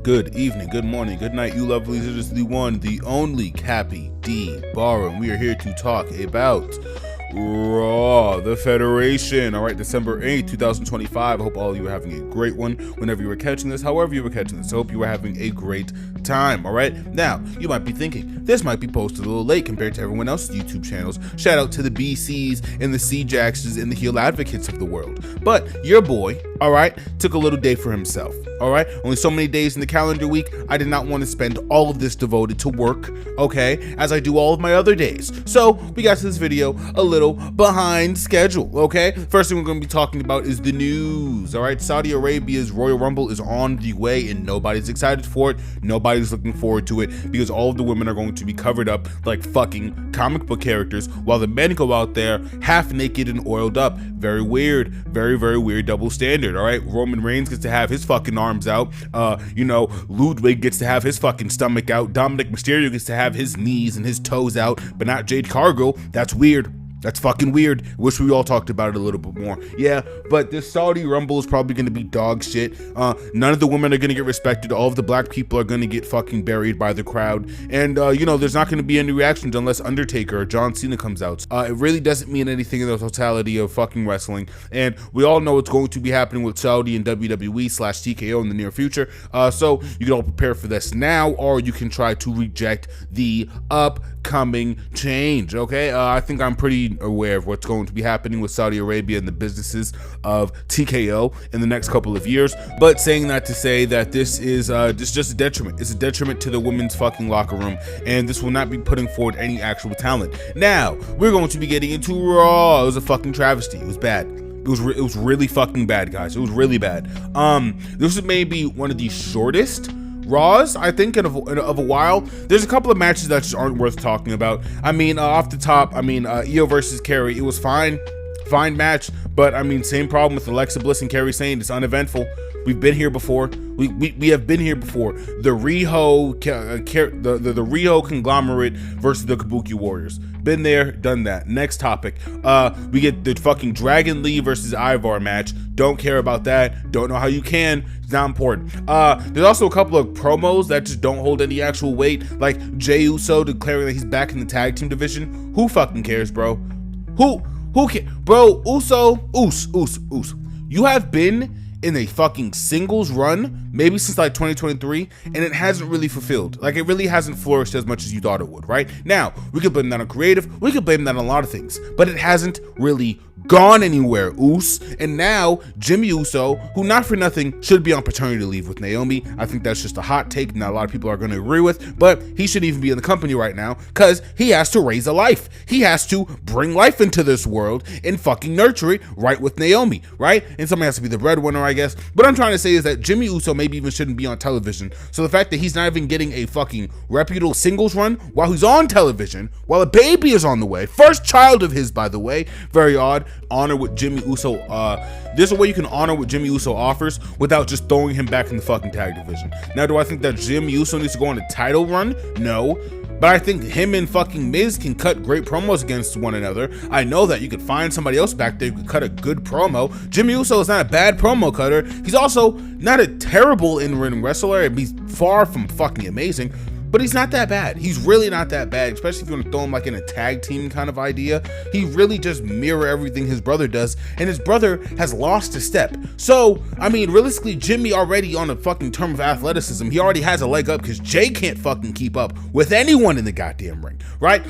Good evening, good morning, good night, you lovelies. It is the one, the only Cappy D Barrow, and we are here to talk about Raw, the Federation. All right, December 8th, 2025. I hope all of you are having a great one whenever you were catching this, however you were catching this. I hope you are having a great time. All right, now you might be thinking this might be posted a little late compared to everyone else's YouTube channels. Shout out to the BCs and the C-Jaxes and the heel advocates of the world. But your boy, all right, took a little day for himself. All right, only so many days in the calendar week. I did not want to spend all of this devoted to work, okay, as I do all of my other days. So we got to this video a little behind schedule, okay? First thing we're going to be talking about is the news. All right, Saudi Arabia's Royal Rumble is on the way and nobody's excited for it. Nobody's looking forward to it because all of the women are going to be covered up like fucking comic book characters while the men go out there half naked and oiled up. Very weird, very weird double standard. All right, Roman Reigns gets to have his fucking arms out. Ludwig gets to have his fucking stomach out. Dominic Mysterio gets to have his knees and his toes out, but not Jade Cargill. That's weird. That's fucking weird. Wish we all talked about it a little bit more. Yeah, but this Saudi Rumble is probably going to be dog shit. None of the women are going to get respected. All of the black people are going to get fucking buried by the crowd. And, there's not going to be any reactions unless Undertaker or John Cena comes out. It really doesn't mean anything in the totality of fucking wrestling. And we all know what's going to be happening with Saudi and WWE/TKO in the near future. So you can all prepare for this now, or you can try to reject the upcoming change, okay? I think I'm pretty aware of what's going to be happening with Saudi Arabia and the businesses of TKO in the next couple of years, but saying that to say that this is just a detriment. It's a detriment to the women's fucking locker room, and this will not be putting forward any actual talent. Now we're going to be getting into Raw. It was a fucking travesty. It was bad. It was really fucking bad, guys. It was really bad. This is maybe one of the shortest Raws, I think, of a while. There's a couple of matches that just aren't worth talking about. I mean, off the top, Io versus Kerry, it was fine match, but I mean, same problem with Alexa Bliss and Kerry saying it's uneventful. We've been here before. We have been here before. The Riho the Riho conglomerate versus the Kabuki Warriors. Been there, done that. Next topic. We get the fucking Dragon Lee versus Ivar match. Don't care about that. Don't know how you can. It's not important. There's also a couple of promos that just don't hold any actual weight, like Jey Uso declaring that he's back in the tag team division. Who fucking cares, bro? Who cares, bro? Us. You have been in a fucking singles run maybe since like 2023, and it hasn't really fulfilled. Like, it really hasn't flourished as much as you thought it would, right? Now we could blame that on creative, we could blame that on a lot of things, but it hasn't really gone anywhere, And now Jimmy Uso, who not for nothing should be on paternity leave with Naomi. I think that's just a hot take not a lot of people are going to agree with, but he shouldn't even be in the company right now because he has to raise a life. He has to bring life into this world and fucking nurture it right with Naomi, right? And somebody has to be the breadwinner, I guess. What I'm trying to say is that Jimmy Uso maybe even shouldn't be on television. So the fact that he's not even getting a fucking reputable singles run while he's on television, while a baby is on the way, first child of his, by the way, very odd. Honor what Jimmy Uso, there's a way you can honor what Jimmy Uso offers without just throwing him back in the fucking tag division. Now, do I think that Jimmy Uso needs to go on a title run? No. But I think him and fucking Miz can cut great promos against one another. I know that you could find somebody else back there who could cut a good promo. Jimmy Uso is not a bad promo cutter. He's also not a terrible in-ring wrestler. He's far from fucking amazing, but he's not that bad. He's really not that bad, especially if you want to throw him like in a tag team kind of idea. He really just mirror everything his brother does, and his brother has lost a step. So, I mean, realistically, Jimmy already on a fucking term of athleticism, he already has a leg up because Jay can't fucking keep up with anyone in the goddamn ring, right?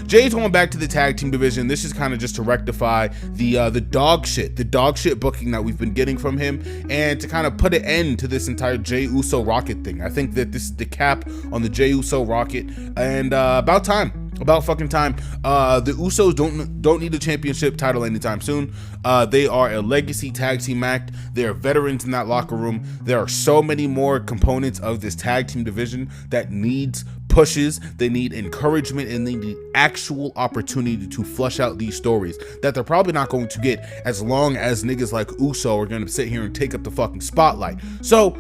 Jay's going back to the tag team division. This is kind of just to rectify the dog shit booking that we've been getting from him, and to kind of put an end to this entire Jey Uso Rocket thing. I think that this is the cap on the Jey Uso Rocket, and about fucking time. The Usos don't need a championship title anytime soon. They are a legacy tag team act. They are veterans in that locker room. There are so many more components of this tag team division that needs pushes, they need encouragement, and they need actual opportunity to flush out these stories that they're probably not going to get as long as niggas like Uso are going to sit here and take up the fucking spotlight. So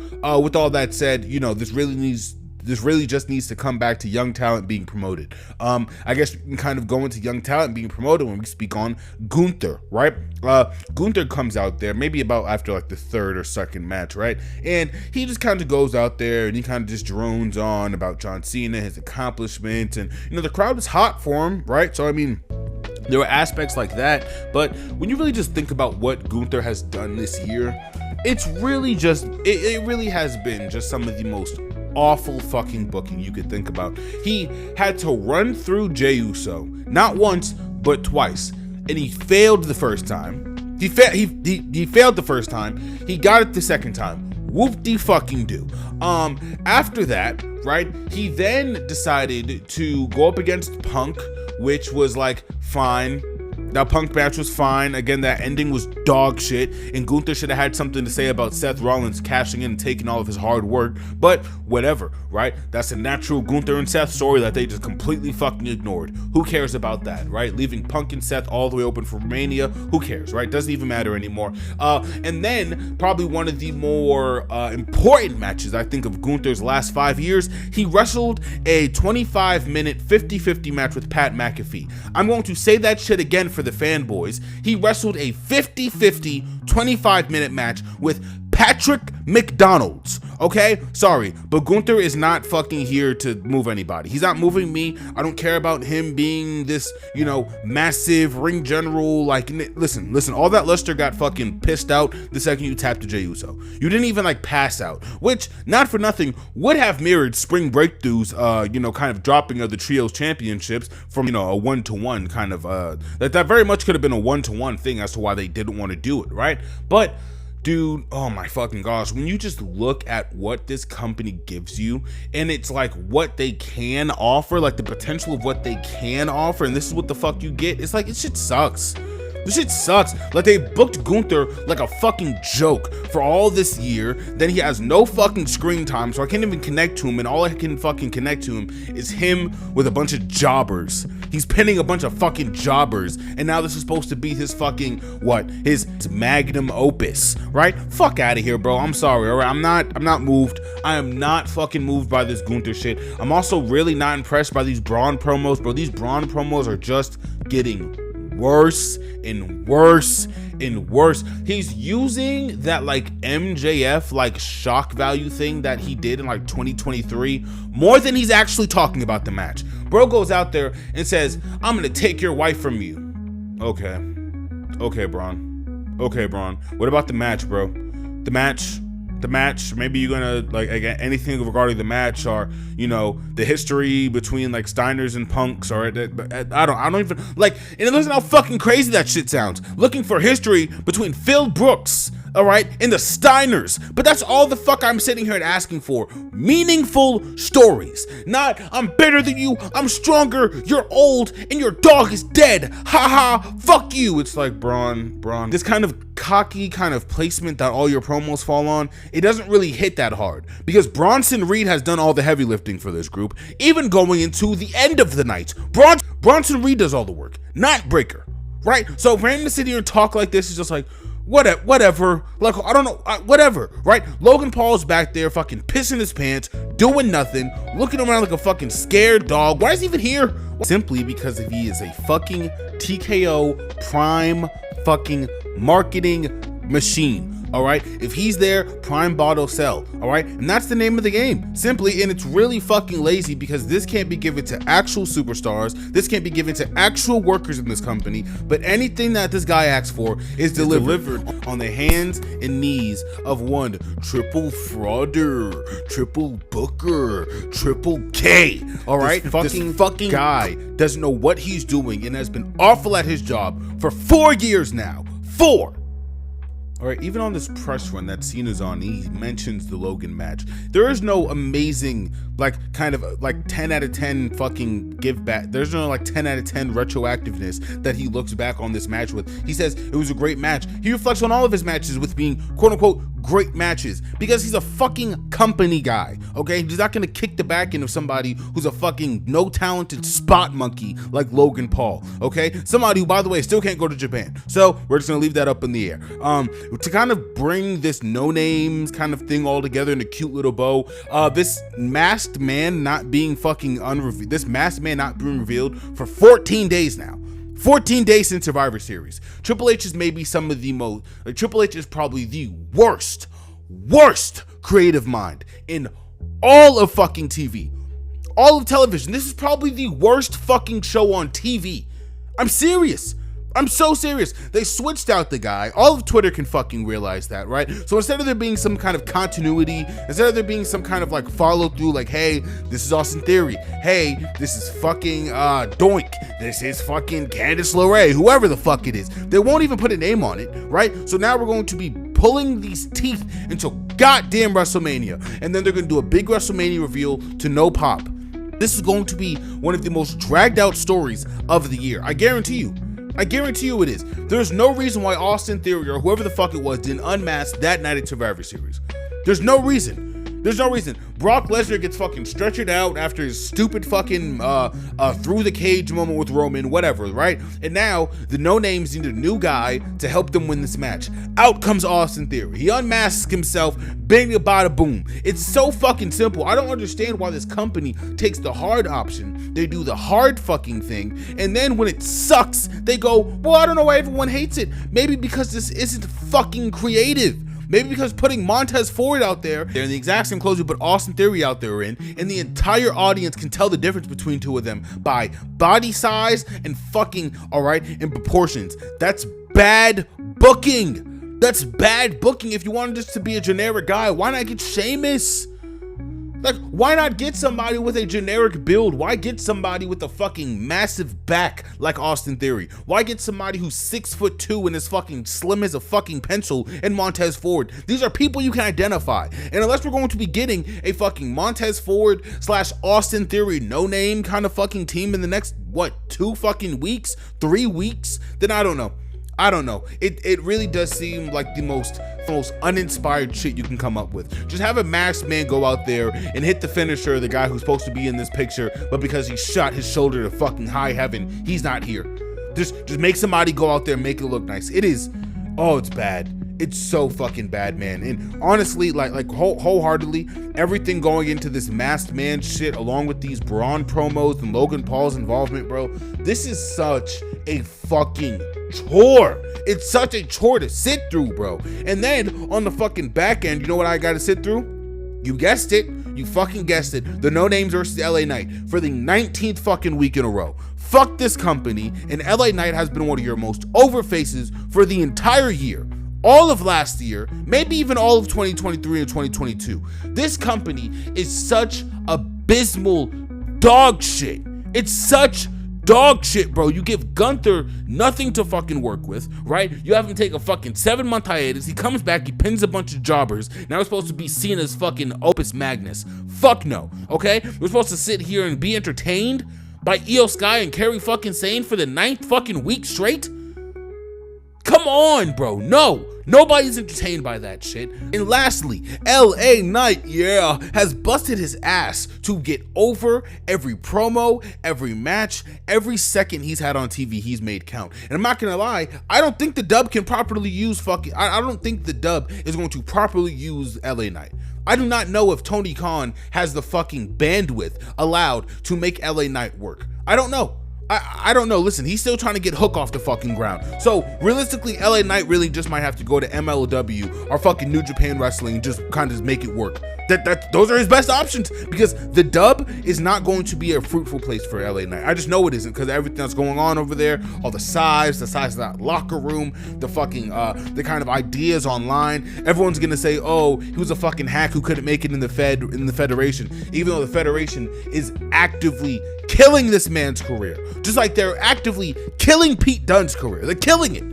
with all that said, this really needs This really just needs to come back to young talent being promoted. I guess we can kind of go into young talent being promoted when we speak on Gunther, right? Gunther comes out there maybe about after like the third or second match, right? And he just kind of goes out there and he kind of just drones on about John Cena, his accomplishments, and the crowd is hot for him, right? So I mean, there were aspects like that, but when you really just think about what Gunther has done this year, it's really just, it really has been just some of the most awful fucking booking you could think about. He had to run through Jey Uso, not once, but twice, and he failed the first time. He failed the first time, he got it the second time. Whoop-de-fucking-do. After that, right, he then decided to go up against Punk, which was like fine. That Punk match was fine. Again, that ending was dog shit, and Gunther should have had something to say about Seth Rollins cashing in and taking all of his hard work, but whatever, right? That's a natural Gunther and Seth story that they just completely fucking ignored. Who cares about that, right? Leaving Punk and Seth all the way open for Mania, who cares, right? Doesn't even matter anymore. And then, probably one of the more important matches, I think, of Gunther's last 5 years, he wrestled a 25-minute 50-50 match with Pat McAfee. I'm going to say that shit again for the fanboys. He wrestled a 50-50 25-minute match with Patrick McDonald's. Okay, sorry, but Gunther is not fucking here to move anybody. He's not moving me. I don't care about him being this, massive ring general. Like, listen, all that luster got fucking pissed out the second you tapped to Jey Uso. You didn't even like pass out, which, not for nothing, would have mirrored Spring Breakthrough's, kind of dropping of the trios championships from, a 1-to-1 kind of, that very much could have been a 1-to-1 thing as to why they didn't want to do it, right? But dude, oh my fucking gosh, when you just look at what this company gives you, and it's like what they can offer, like the potential of what they can offer, and this is what the fuck you get, it's like, it shit sucks. This shit sucks. Like, they booked Gunther like a fucking joke for all this year. Then he has no fucking screen time, so I can't even connect to him, and all I can fucking connect to him is him with a bunch of jobbers. He's pinning a bunch of fucking jobbers, and now this is supposed to be his fucking, his magnum opus, right? Fuck out of here, bro. I'm sorry, all right? I'm not moved. I am not fucking moved by this Gunther shit. I'm also really not impressed by these Braun promos, bro. These Braun promos are just getting worse and worse and worse. He's using that like MJF like shock value thing that he did in like 2023 more than he's actually talking about the match. Bro goes out there and says, "I'm gonna take your wife from you." Okay, Braun. What about the match, bro? The match, maybe you're gonna like, again, anything regarding the match, or the history between like Steiners and Punks, or I don't even like, and listen how fucking crazy that shit sounds, looking for history between Phil Brooks, all right, and the Steiners. But that's all the fuck I'm sitting here and asking for. Meaningful stories, not "I'm better than you, I'm stronger, you're old, and your dog is dead, haha, fuck you." It's like, Braun, this kind of cocky kind of placement that all your promos fall on, it doesn't really hit that hard, because Bronson Reed has done all the heavy lifting for this group, even going into the end of the night. Bronson Reed does all the work, not Breakker, right? So for him to sit here and talk like this is just like, whatever, like, I don't know, whatever, right? Logan Paul's back there fucking pissing his pants, doing nothing, looking around like a fucking scared dog. Why is he even here? Simply because he is a fucking TKO prime fucking marketing machine. All right, if he's there, prime bottle sell. All right, and that's the name of the game, simply. And it's really fucking lazy, because this can't be given to actual superstars, this can't be given to actual workers in this company, but anything that this guy asks for is delivered on the hands and knees of one triple frauder, triple booker, triple K. All right, this fucking guy doesn't know what he's doing and has been awful at his job for 4 years now. 4. All right, even on this press run that Cena's on, he mentions the Logan match. There is no amazing, like, kind of like 10 out of 10 fucking give back. There's no like 10 out of 10 retroactiveness that he looks back on this match with. He says it was a great match. He reflects on all of his matches with being quote unquote great matches because he's a fucking company guy, okay? He's not gonna kick the back end of somebody who's a fucking no talented spot monkey like Logan Paul, okay? Somebody who, by the way, still can't go to Japan. So we're just gonna leave that up in the air. To kind of bring this no names kind of thing all together in a cute little bow, this masked man not being fucking unrevealed, this masked man not being revealed for 14 days now. 14 days since Survivor Series. Triple H is maybe some of the most, like, Triple H is probably the worst creative mind in all of fucking TV. All of television. This is probably the worst fucking show on TV. I'm serious. I'm so serious. They switched out the guy. All of Twitter can fucking realize that, right? So instead of there being some kind of continuity, instead of there being some kind of like follow through, like, hey, this is Austin Theory. Hey, this is fucking Doink. This is fucking Candice LeRae, whoever the fuck it is. They won't even put a name on it, right? So now we're going to be pulling these teeth until goddamn WrestleMania. And then they're going to do a big WrestleMania reveal to no pop. This is going to be one of the most dragged out stories of the year. I guarantee you it is. There's no reason why Austin Theory or whoever the fuck it was didn't unmask that night at Survivor Series. There's no reason. Brock Lesnar gets fucking stretchered out after his stupid fucking through the cage moment with Roman, whatever, right? And now the no names need a new guy to help them win this match. Out comes Austin Theory. He unmasks himself, bing bada boom. It's so fucking simple. I don't understand why this company takes the hard option. They do the hard fucking thing, and then when it sucks, they go, well, I don't know why everyone hates it. Maybe because this isn't fucking creative. Maybe because putting Montez Ford out there, they're in the exact same clothes we put Austin Theory out there in, and the entire audience can tell the difference between two of them by body size and fucking, alright, in proportions. That's bad booking. That's bad booking. If you wanted this to be a generic guy, why not get Sheamus? Like, why not get somebody with a generic build? Why get somebody with a fucking massive back like Austin Theory? Why get somebody who's 6'2" and is fucking slim as a fucking pencil and Montez Ford? These are people you can identify. And unless we're going to be getting a fucking Montez Ford / Austin Theory no name kind of fucking team in the next, 2 fucking weeks, 3 weeks, then I don't know. It really does seem like the most uninspired shit you can come up with. Just have a masked man go out there and hit the finisher, the guy who's supposed to be in this picture, but because he shot his shoulder to fucking high heaven, he's not here. Just make somebody go out there and make it look nice. It's bad. It's so fucking bad, man. And honestly, like wholeheartedly, everything going into this masked man shit, along with these Braun promos and Logan Paul's involvement, bro, this is such a fucking chore. It's such a chore to sit through, bro. And then on the fucking back end, you know what I gotta sit through? You guessed it. You fucking guessed it. The No Names versus LA Knight for the 19th fucking week in a row. Fuck this company. And LA Knight has been one of your most over faces for the entire year. All of last year, maybe even all of 2023 and 2022. This company is such abysmal dog shit. It's such dog shit, bro. You give Gunther nothing to fucking work with, right? You have him take a fucking 7-month hiatus. He comes back, he pins a bunch of jobbers. Now we're supposed to be seen as fucking Opus Magnus. Fuck no, okay? We're supposed to sit here and be entertained by Io Sky and Kerry fucking Sane for the 9th fucking week straight? Come on, bro. No. Nobody's entertained by that shit. And lastly, LA Knight, has busted his ass to get over every promo, every match, every second he's had on TV, he's made count. And I'm not gonna lie, I don't think the dub can properly use I don't think the dub is going to properly use LA Knight. I do not know if Tony Khan has the fucking bandwidth allowed to make LA Knight work. I don't know. I don't know. Listen, he's still trying to get Hook off the fucking ground. So realistically, LA Knight really just might have to go to MLW or fucking New Japan Wrestling and just kind of make it work. Those are his best options, because the dub is not going to be a fruitful place for LA Knight. I just know it isn't, because everything that's going on over there, all the size of that locker room, the fucking the kind of ideas online. Everyone's gonna say, oh, he was a fucking hack who couldn't make it in the Federation, even though the Federation is actively killing this man's career, just like they're actively killing Pete Dunne's career. They're killing it.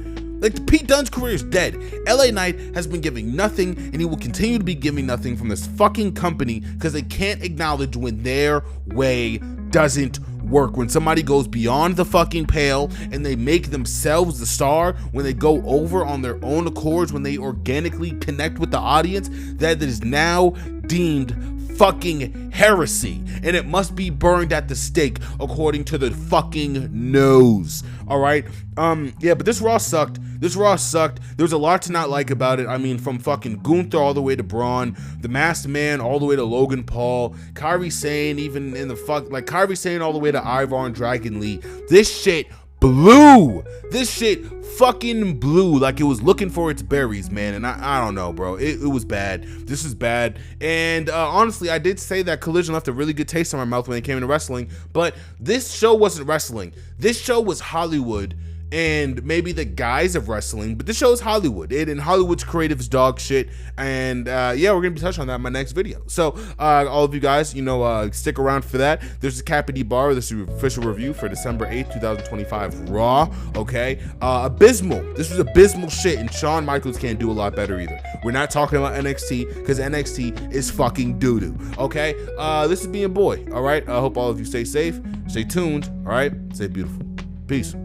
Like, Pete Dunne's career is dead. LA Knight has been giving nothing, and he will continue to be giving nothing from this fucking company, because they can't acknowledge when their way doesn't work, when somebody goes beyond the fucking pale and they make themselves the star, when they go over on their own accords, when they organically connect with the audience, that is now deemed fucking heresy, and it must be burned at the stake according to the fucking nose. All right. Yeah, but this Raw sucked. There was a lot to not like about it. I mean, from fucking Gunther all the way to Braun, the Masked Man all the way to Logan Paul, Kairi Sane, even in the Kairi Sane all the way to Ivar and Dragon Lee. This shit blew. This shit fucking blew like it was looking for its berries, man. And I don't know, bro. It was bad. This is bad. And honestly, I did say that Collision left a really good taste in my mouth when it came into wrestling, but this show wasn't wrestling. This show was Hollywood and maybe the guise of wrestling, but this show is Hollywood, and Hollywood's creative's dog shit. And yeah, we're gonna be touching on that in my next video. So all of you guys, stick around for that. There's a Cappy D Bar. This is the official review for December 8th, 2025 Raw. Okay, abysmal. This was abysmal shit, and Shawn Michaels can't do a lot better either. We're not talking about NXT because NXT is fucking doo-doo. Okay, this is being boy. All right, I hope all of you stay safe, stay tuned. All right, stay beautiful. Peace.